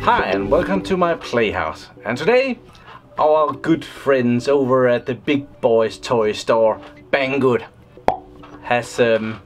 Hi and welcome to my Playhouse, and today our good friends over at the big boys toy store Banggood has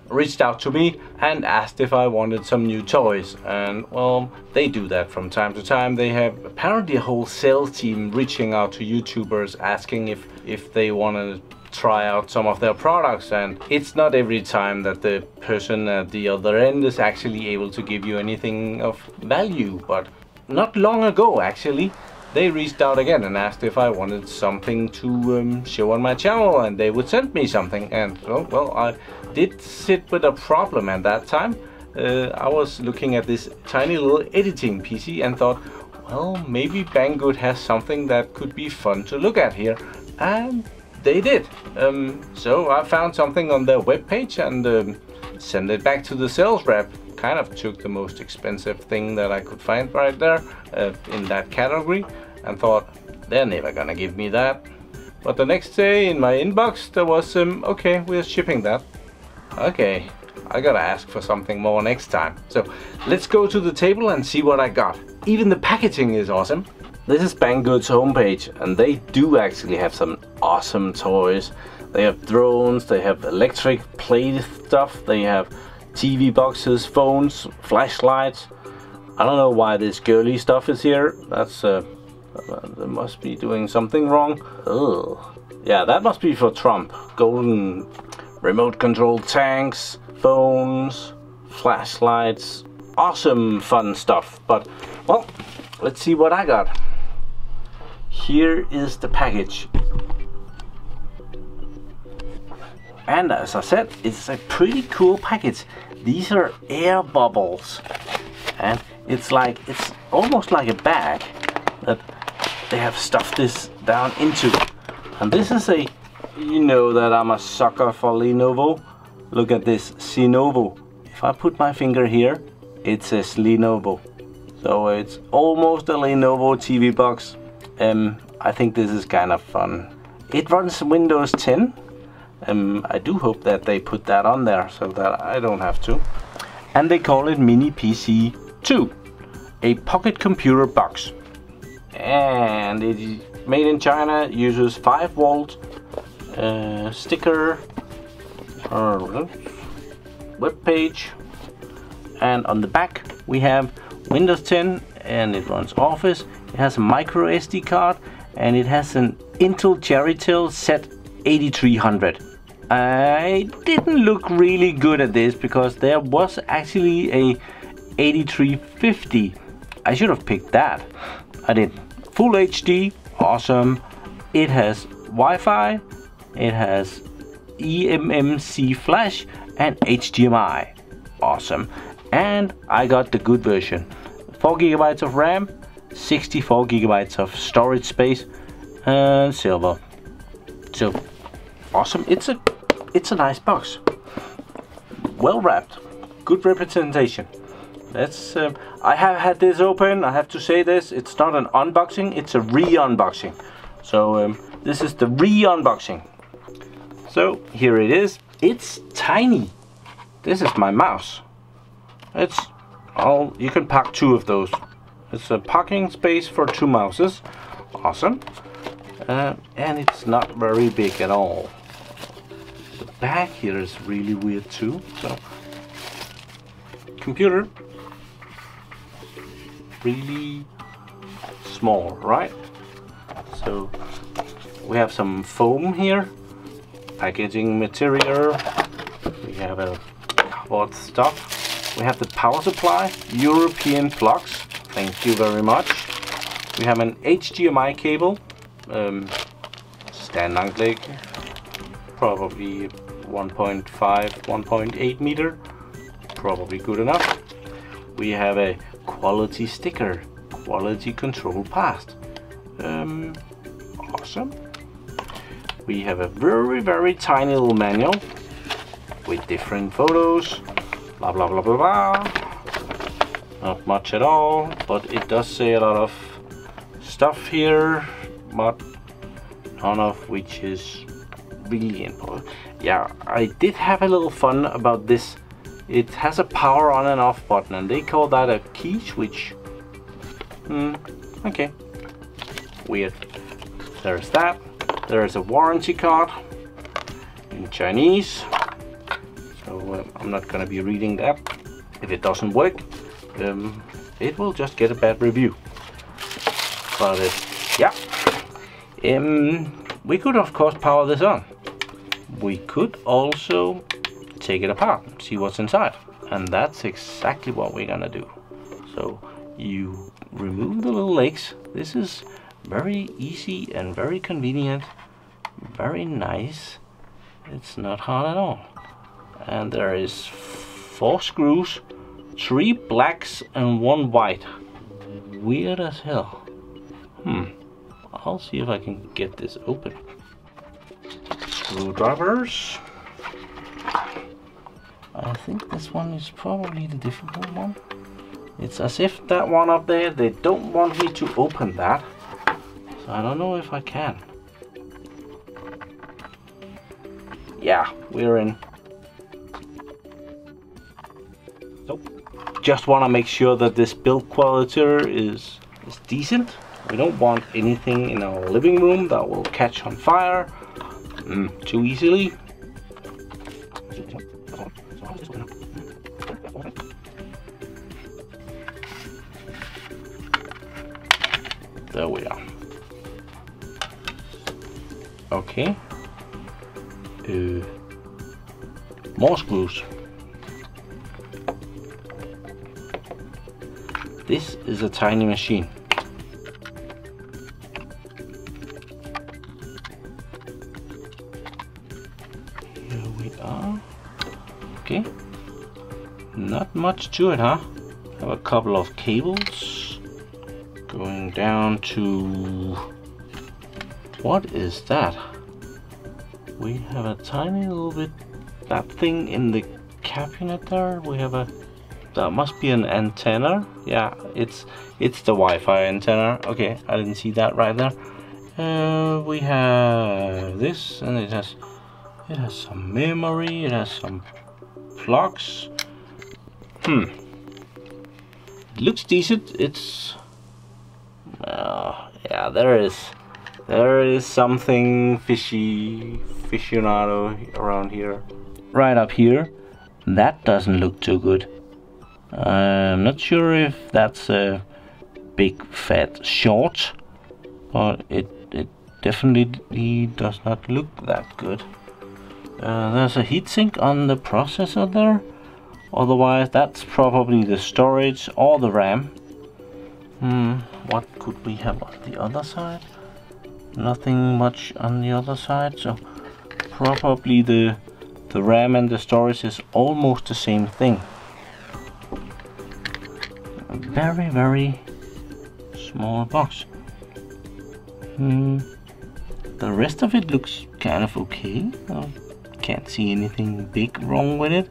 reached out to me and asked if I wanted some new toys. And well, they do that from time to time. They have apparently a whole sales team reaching out to YouTubers asking if they want to try out some of their products, and it's not every time that the person at the other end is actually able to give you anything of value. But not long ago actually they reached out again and asked if I wanted something to show on my channel, and they would send me something. And well, I did sit with a problem at that time. I was looking at this tiny little editing PC and thought, well, maybe Banggood has something that could be fun to look at here, and they did. So I found something on their webpage and sent it back to the sales rep. Kind of took the most expensive thing that I could find right there in that category, and thought they're never gonna give me that. But the next day in my inbox there was okay, we're shipping that. Okay, I gotta ask for something more next time. So let's go to the table and see what I got. Even the packaging is awesome. This is Banggood's homepage, and they do actually have some awesome toys. They have drones, they have electric plate stuff, they have TV boxes, phones, flashlights. I don't know why this girly stuff is here. That's they must be doing something wrong. Ugh. Yeah, that must be for Trump. Golden remote control tanks, phones, flashlights, awesome fun stuff. But well, let's see what I got. Here is the package. And as I said, it's a pretty cool package. These are air bubbles, and it's almost like a bag that they have stuffed this down into. And this is you know that I'm a sucker for Lenovo. Look at this, Cenovo. If I put my finger here, it says Lenovo. So it's almost a Lenovo TV box. I think this is kind of fun. It runs Windows 10. I do hope that they put that on there so that I don't have to. And they call it Mini PC 2, a pocket computer box. And it is made in China, uses 5-volt sticker, web page, and on the back we have Windows 10, and it runs Office. It has a micro SD card, and it has an Intel Cherry Trail Z8300. I didn't look really good at this because there was actually a 8350. I should have picked that. I didn't. Full HD, awesome. It has Wi-Fi, it has eMMC flash and HDMI, awesome. And I got the good version. 4 GB of RAM, 64 GB of storage space, and silver. So awesome. It's a nice box. Well wrapped. Good representation. Let's I have had this open. I have to say this. It's not an unboxing. It's a re-unboxing. So this is the re-unboxing. So here it is. It's tiny. This is my mouse. It's you can pack 2 of those. It's a parking space for 2 mouses. Awesome. And it's not very big at all. The back here is really weird too. So computer, really small, right? So we have some foam here, packaging material. We have a cardboard stuff. We have the power supply, European plugs. Thank you very much. We have an HDMI cable, standard, probably 1.5, 1.8 meter, probably good enough. We have a quality sticker, quality control passed. Awesome. We have a very tiny little manual with different photos, blah blah blah blah blah. Not much at all, but it does say a lot of stuff here, but none of which is really important. Yeah, I did have a little fun about this it has a power on and off button, and they call that a key switch. Okay. Weird. There's that. There's a warranty card in Chinese. So I'm not gonna be reading that. If it doesn't work, it will just get a bad review. But yeah. We could of course power this on. We could also take it apart, see what's inside, and that's exactly what we're gonna do. So you remove the little legs. This is very easy and very convenient, very nice. It's not hard at all. And there is 4 screws, 3 blacks and 1 white. Weird as hell. I'll see if I can get this open. Screwdrivers. I think this one is probably the difficult one. It's as if that one up there, they don't want me to open that. So I don't know if I can. Yeah, we're in. So, just want to make sure that this build quality is decent. We don't want anything in our living room that will catch on fire too easily. There we are. Okay. More screws. This is a tiny machine. Here we are. Okay. Not much to it, huh? Have a couple of cables going down to... What is that? We have a tiny little bit, that thing in the cabinet there. We have a, that must be an antenna. Yeah, it's the Wi-Fi antenna. Okay, I didn't see that right there. We have this, and it has some memory. It has some plugs. It looks decent. It's yeah, there is something fissionado around here. Right up here, that doesn't look too good. I'm not sure if that's a big fat short, but it definitely does not look that good. There's a heatsink on the processor there. Otherwise, that's probably the storage or the RAM. What could we have on the other side? Nothing much on the other side, so probably the RAM and the storage is almost the same thing. A very, very small box. The rest of it looks kind of okay. I can't see anything big wrong with it.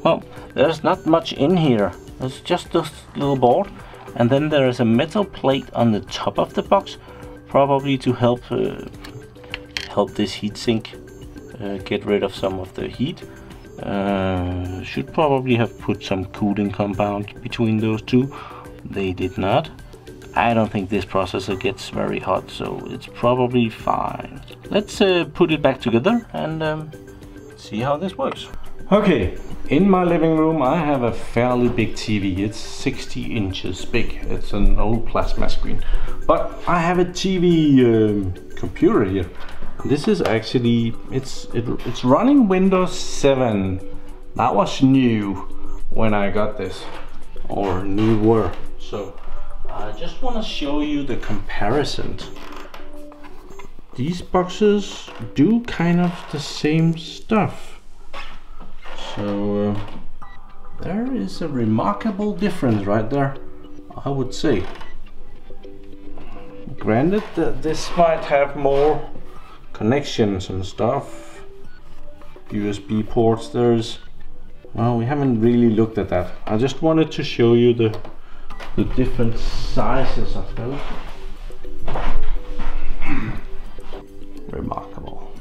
Well, there's not much in here. There's just this little board, and then there is a metal plate on the top of the box, probably to help this heatsink get rid of some of the heat. Should probably have put some cooling compound between those two. They did not. I don't think this processor gets very hot, so it's probably fine. Let's put it back together and see how this works. Okay, in my living room I have a fairly big TV. It's 60 inches big. It's an old plasma screen. But I have a TV computer here. This is actually, it's running Windows 7. That was new when I got this, or newer. So I just want to show you the comparison. These boxes do kind of the same stuff. So there is a remarkable difference right there, I would say. Granted that this might have more connections and stuff. USB ports, well, we haven't really looked at that. I just wanted to show you the different sizes of those. Remarkable.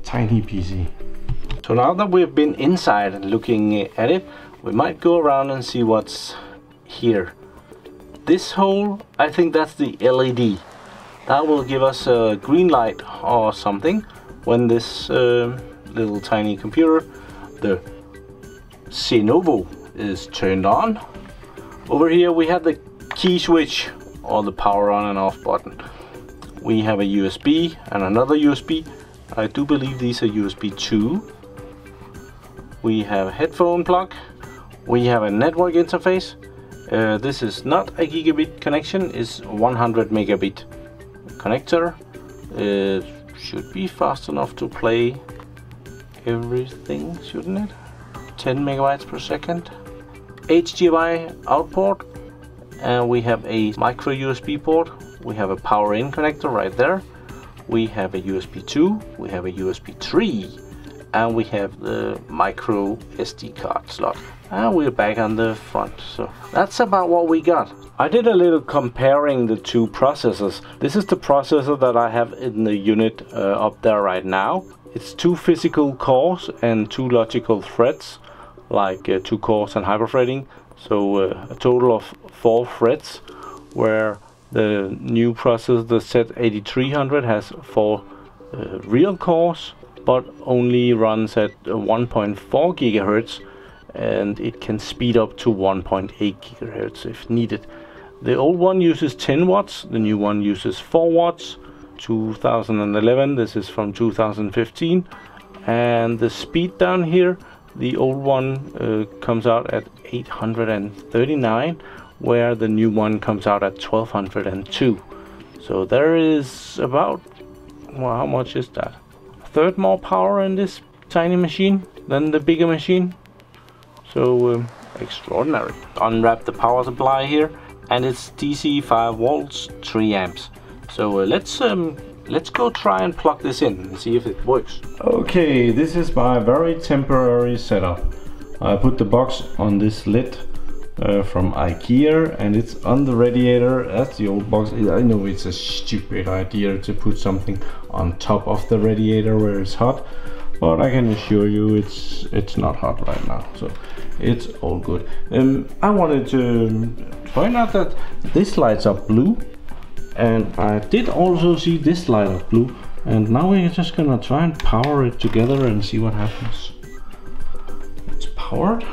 Tiny PC. So now that we've been inside and looking at it, we might go around and see what's here. This hole, I think that's the LED. That will give us a green light or something when this little tiny computer, the Cenovo, is turned on. Over here we have the key switch, or the power on and off button. We have a USB and another USB. I do believe these are USB 2. We have a headphone plug. We have a network interface. This is not a gigabit connection, it's 100 megabit connector. It should be fast enough to play everything, shouldn't it? 10 megabytes per second. HDMI out port, and we have a micro USB port. We have a power in connector right there. We have a USB 2, we have a USB 3, and we have the micro SD card slot. And we're back on the front. So that's about what we got. I did a little comparing the two processors. This is the processor that I have in the unit up there right now. It's 2 physical cores and 2 logical threads, like 2 cores and hyperthreading. So a total of 4 threads, where the new processor, the Z8300, has 4 real cores, but only runs at 1.4 gigahertz, and it can speed up to 1.8 gigahertz if needed. The old one uses 10 watts, the new one uses 4 watts. 2011, this is from 2015, and the speed down here, the old one comes out at 839, where the new one comes out at 1202. So there is about, well, how much is that? A third more power in this tiny machine than the bigger machine. So extraordinary. Unwrap the power supply here, and it's DC 5 volts, 3 amps. So let's go try and plug this in and see if it works. Okay, this is my very temporary setup. I put the box on this lid from IKEA, and it's on the radiator. That's the old box. I know it's a stupid idea to put something on top of the radiator where it's hot, but I can assure you it's not hot right now, so it's all good. I wanted to point out that this lights up blue, and I did also see this light up blue, and now we're just gonna try and power it together and see what happens. It's powered.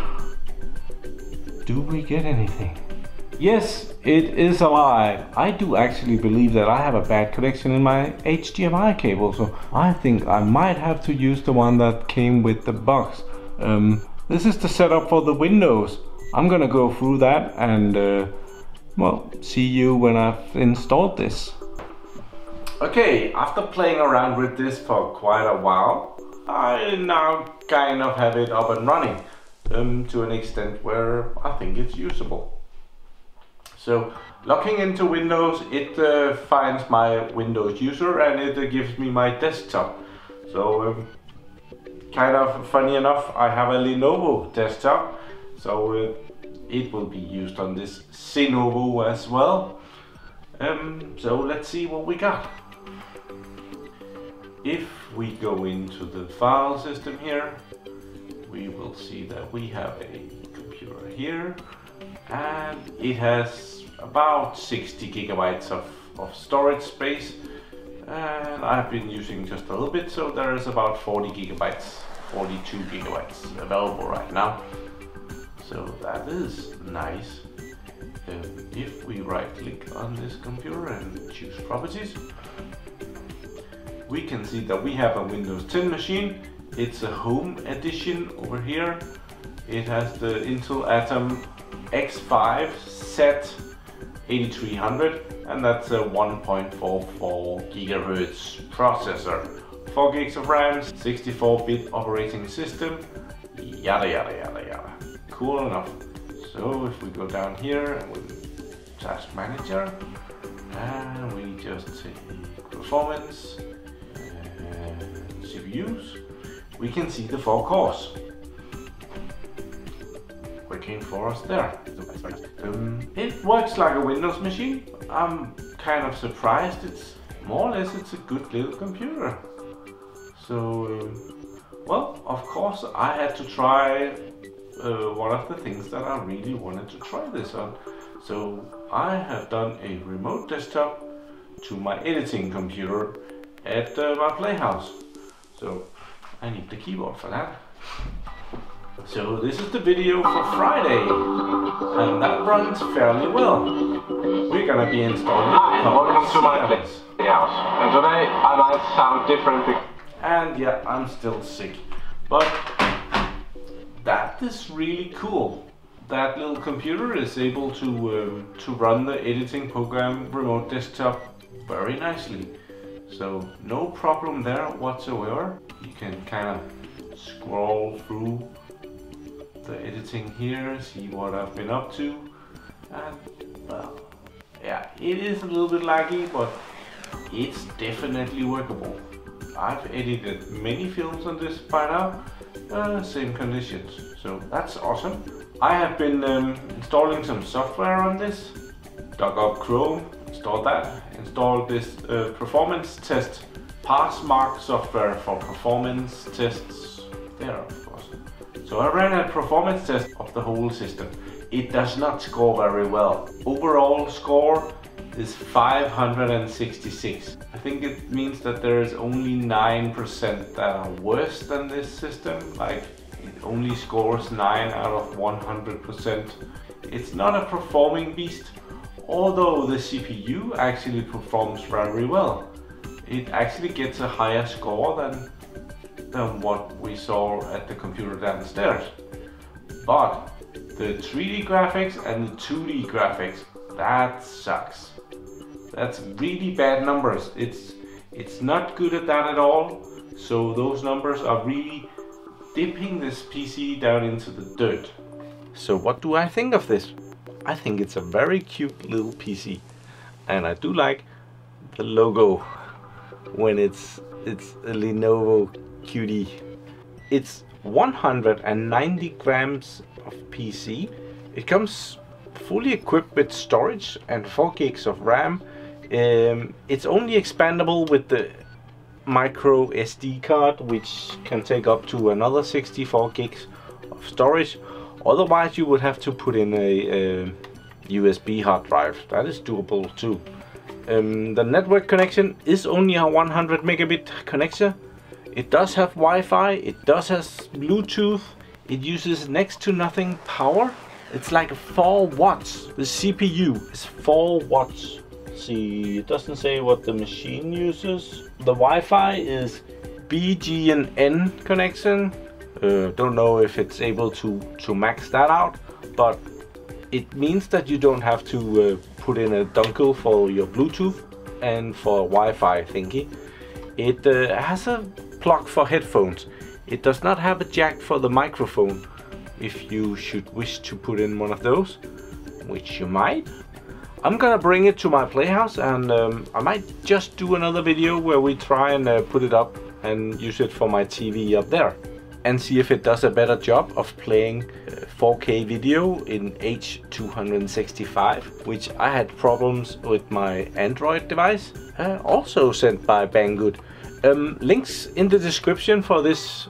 Do we get anything? Yes, it is alive. I do actually believe that I have a bad connection in my HDMI cable, so I think I might have to use the one that came with the box. This is the setup for the Windows. I'm gonna go through that and well, see you when I've installed this. Okay, after playing around with this for quite a while, I now kind of have it up and running to an extent where I think it's usable. So, locking into Windows, it finds my Windows user and it gives me my desktop. So, kind of funny enough, I have a Lenovo desktop, so it will be used on this Cenovo as well. So let's see what we got. If we go into the file system here, we will see that we have a computer here, and it has about 60 gigabytes of storage space, and I've been using just a little bit, so there is about 40 gigabytes, 42 gigabytes available right now. So that is nice. If we right click on this computer and choose properties, we can see that we have a Windows 10 machine. It's a home edition over here. It has the Intel Atom X5 Z8300, and that's a 1.44 gigahertz processor, 4 gigs of RAM, 64-bit operating system, yada yada yada yada. Cool enough. So if we go down here and we task manager, and we just say performance and CPUs, we can see the 4 cores working for us there. It works like a Windows machine. I'm kind of surprised. It's more or less, it's a good little computer. So well, of course I had to try one of the things that I really wanted to try this on. So I have done a remote desktop to my editing computer at my Playhouse. So I need the keyboard for that. So this is the video for Friday, and that runs fairly well. We're gonna be installing welcome to my Playhouse, and today I might sound different. And yeah, I'm still sick, but that is really cool. That little computer is able to run the editing program remote desktop very nicely. So no problem there whatsoever. You can kind of scroll through the editing here, see what I've been up to, and well, yeah, it is a little bit laggy, but it's definitely workable. I've edited many films on this by now, same conditions, so that's awesome. I have been installing some software on this. Dug up Chrome, installed that, installed this performance test Passmark software for performance tests there, of course. So I ran a performance test of the whole system. It does not score very well. Overall score is 566. I think it means that there is only 9% that are worse than this system. Like, it only scores 9 out of 100%. It's not a performing beast, although the CPU actually performs very well. It actually gets a higher score than what we saw at the computer downstairs. But the 3D graphics and the 2D graphics, that sucks. That's really bad numbers. It's not good at that at all. So those numbers are really dipping this PC down into the dirt. So what do I think of this? I think it's a very cute little PC, and I do like the logo when it's a Lenovo cutie. It's 190 grams of PC. It comes fully equipped with storage and 4 gigs of RAM. It's only expandable with the micro SD card, which can take up to another 64 gigs of storage. Otherwise you would have to put in a USB hard drive. That is doable too. The network connection is only a 100 megabit connection. It does have Wi-Fi, it does have Bluetooth, it uses next to nothing power. It's like 4 watts. The CPU is 4 watts. See, it doesn't say what the machine uses. The Wi-Fi is BGN connection. Don't know if it's able to max that out, but it means that you don't have to put in a dongle for your Bluetooth and for Wi-Fi thingy. It has a plug for headphones. It does not have a jack for the microphone, if you should wish to put in one of those, which you might. I'm gonna bring it to my Playhouse, and I might just do another video where we try and put it up and use it for my TV up there, and see if it does a better job of playing 4K video in H265, which I had problems with my Android device, also sent by Banggood. Links in the description for this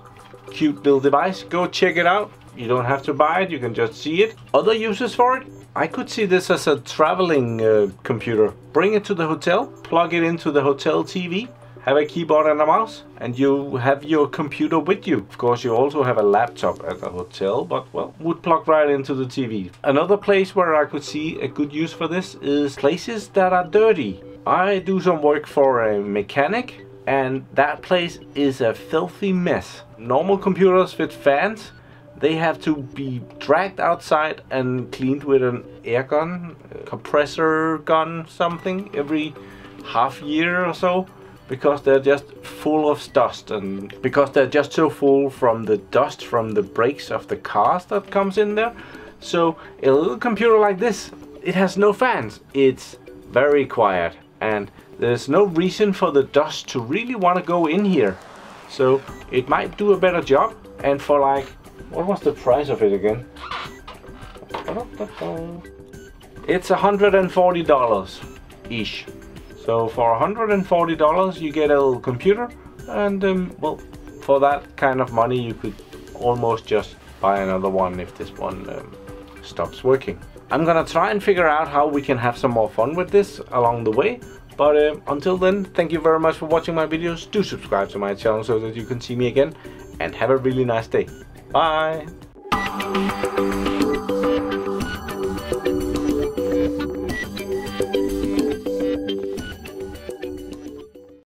cute little device. Go check it out. You don't have to buy it, you can just see it. Other uses for it? I could see this as a traveling computer. Bring it to the hotel, plug it into the hotel TV, have a keyboard and a mouse, and you have your computer with you. Of course, you also have a laptop at the hotel, but well, would plug right into the TV. Another place where I could see a good use for this is places that are dirty. I do some work for a mechanic, and that place is a filthy mess. Normal computers with fans, they have to be dragged outside and cleaned with an air gun, compressor gun, something, every half year or so, because they're just full of dust, and because they're just so full from the dust from the brakes of the cars that comes in there. So a little computer like this, it has no fans. It's very quiet, and there's no reason for the dust to really want to go in here. So it might do a better job, and for like, what was the price of it again? It's $140-ish. So for $140 you get a little computer, and well, for that kind of money you could almost just buy another one if this one stops working. I'm gonna try and figure out how we can have some more fun with this along the way. But until then, thank you very much for watching my videos. Do subscribe to my channel so that you can see me again. And have a really nice day. Bye!